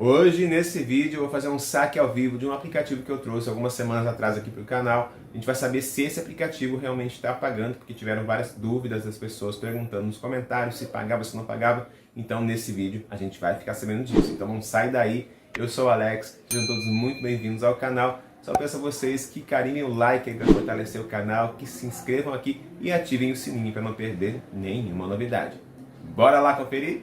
Hoje, nesse vídeo, eu vou fazer um saque ao vivo de um aplicativo que eu trouxe algumas semanas atrás aqui para o canal. A gente vai saber se esse aplicativo realmente está pagando, porque tiveram várias dúvidas das pessoas perguntando nos comentários se pagava, se não pagava. Então, nesse vídeo, a gente vai ficar sabendo disso. Então, não sai daí. Eu sou o Alex, sejam todos muito bem-vindos ao canal. Só peço a vocês que carimem o like para fortalecer o canal, que se inscrevam aqui e ativem o sininho para não perder nenhuma novidade. Bora lá conferir?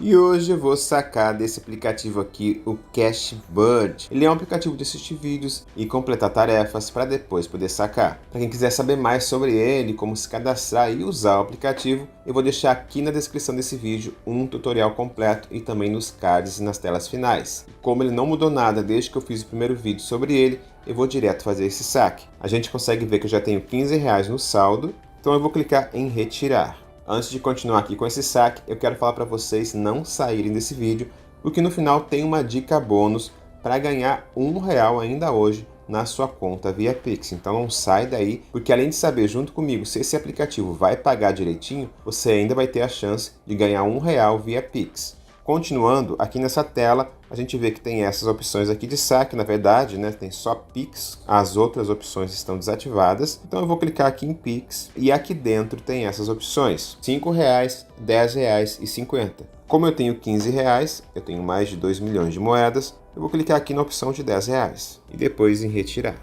E hoje eu vou sacar desse aplicativo aqui, o Cashbird. Ele é um aplicativo de assistir vídeos e completar tarefas para depois poder sacar. Para quem quiser saber mais sobre ele, como se cadastrar e usar o aplicativo, eu vou deixar aqui na descrição desse vídeo um tutorial completo e também nos cards e nas telas finais. Como ele não mudou nada desde que eu fiz o primeiro vídeo sobre ele, eu vou direto fazer esse saque. A gente consegue ver que eu já tenho R$15 no saldo, então eu vou clicar em retirar. Antes de continuar aqui com esse saque, eu quero falar para vocês não saírem desse vídeo, porque no final tem uma dica bônus para ganhar R$1 ainda hoje na sua conta via Pix. Então não sai daí, porque além de saber junto comigo se esse aplicativo vai pagar direitinho, você ainda vai ter a chance de ganhar R$1 via Pix. Continuando, aqui nessa tela, a gente vê que tem essas opções aqui de saque, na verdade, né? Tem só Pix, as outras opções estão desativadas. Então eu vou clicar aqui em Pix e aqui dentro tem essas opções, R$5, R$10 e 50. Como eu tenho R$15, eu tenho mais de 2 milhões de moedas, eu vou clicar aqui na opção de R$10 e depois em retirar.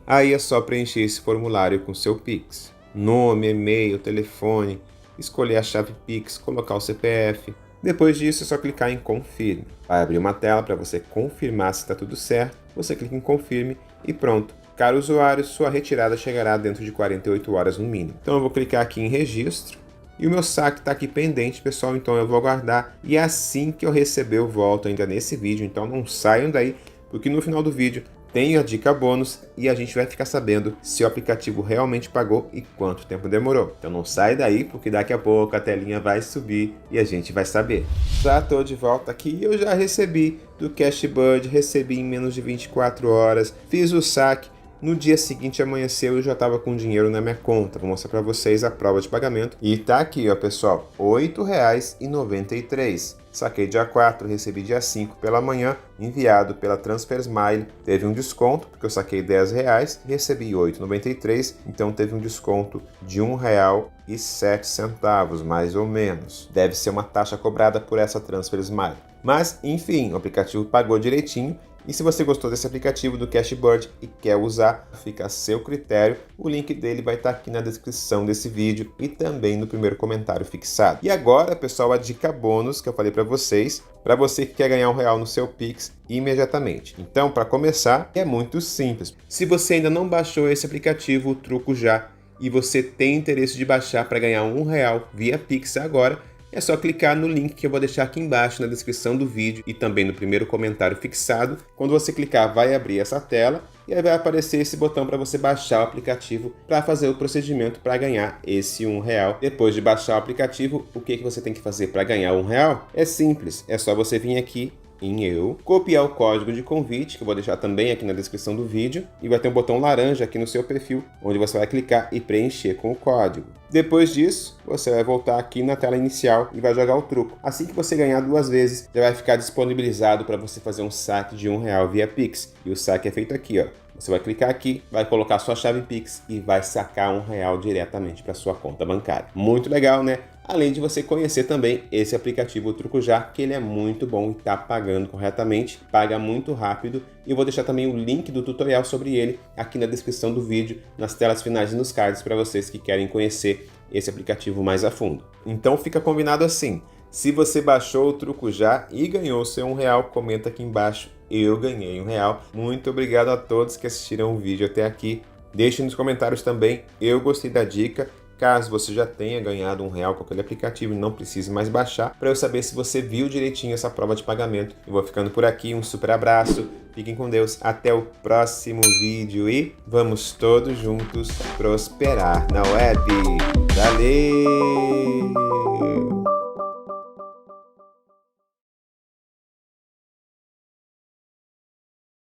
Aí é só preencher esse formulário com seu Pix. Nome, e-mail, telefone, escolher a chave Pix, colocar o CPF. Depois disso, é só clicar em Confirme. Vai abrir uma tela para você confirmar se está tudo certo. Você clica em Confirme e pronto. Caro usuário, sua retirada chegará dentro de 48 horas no mínimo. Então eu vou clicar aqui em Registro. E o meu saque está aqui pendente, pessoal, então eu vou aguardar. E assim que eu receber, eu volto ainda nesse vídeo. Então não saiam daí, porque no final do vídeo tem a dica bônus e a gente vai ficar sabendo se o aplicativo realmente pagou e quanto tempo demorou. Então não sai daí, porque daqui a pouco a telinha vai subir e a gente vai saber. Já estou de volta aqui e eu já recebi do Cashbird, recebi em menos de 24 horas, fiz o saque. No dia seguinte amanheceu e eu já estava com dinheiro na minha conta. Vou mostrar para vocês a prova de pagamento. E tá aqui, ó, pessoal, R$8,93. Saquei dia 4, recebi dia 5 pela manhã, enviado pela Transfer Smile. Teve um desconto, porque eu saquei R$10 e recebi R$8,93. Então teve um desconto de R$1,07, mais ou menos. Deve ser uma taxa cobrada por essa Transfer Smile. Mas, enfim, o aplicativo pagou direitinho. E se você gostou desse aplicativo do Cashbird e quer usar, fica a seu critério. O link dele vai estar aqui na descrição desse vídeo e também no primeiro comentário fixado. E agora, pessoal, a dica bônus que eu falei para vocês, para você que quer ganhar R$1 no seu Pix imediatamente. Então, para começar, é muito simples. Se você ainda não baixou esse aplicativo, o Truco Já, e você tem interesse de baixar para ganhar R$1 via Pix agora, é só clicar no link que eu vou deixar aqui embaixo na descrição do vídeo e também no primeiro comentário fixado. Quando você clicar, vai abrir essa tela e aí vai aparecer esse botão para você baixar o aplicativo para fazer o procedimento para ganhar esse R$1. Depois de baixar o aplicativo, o que você tem que fazer para ganhar R$1? É simples, é só você vir aqui em Eu, copiar o código de convite, que eu vou deixar também aqui na descrição do vídeo, e vai ter um botão laranja aqui no seu perfil, onde você vai clicar e preencher com o código. Depois disso, você vai voltar aqui na tela inicial e vai jogar o truco. Assim que você ganhar 2 vezes, já vai ficar disponibilizado para você fazer um saque de R$1 via Pix. E o saque é feito aqui, ó. Você vai clicar aqui, vai colocar sua chave Pix e vai sacar R$1 diretamente para sua conta bancária. Muito legal, né? Além de você conhecer também esse aplicativo, o Truco Já, que ele é muito bom e está pagando corretamente, paga muito rápido. E eu vou deixar também o link do tutorial sobre ele aqui na descrição do vídeo, nas telas finais e nos cards para vocês que querem conhecer esse aplicativo mais a fundo. Então fica combinado assim, se você baixou o Truco Já e ganhou seu R$1, comenta aqui embaixo, eu ganhei R$1. Muito obrigado a todos que assistiram o vídeo até aqui. Deixe nos comentários também, eu gostei da dica. Caso você já tenha ganhado R$1 com aquele aplicativo e não precise mais baixar, para eu saber se você viu direitinho essa prova de pagamento. Eu vou ficando por aqui, um super abraço, fiquem com Deus, até o próximo vídeo e vamos todos juntos prosperar na web. Valeu!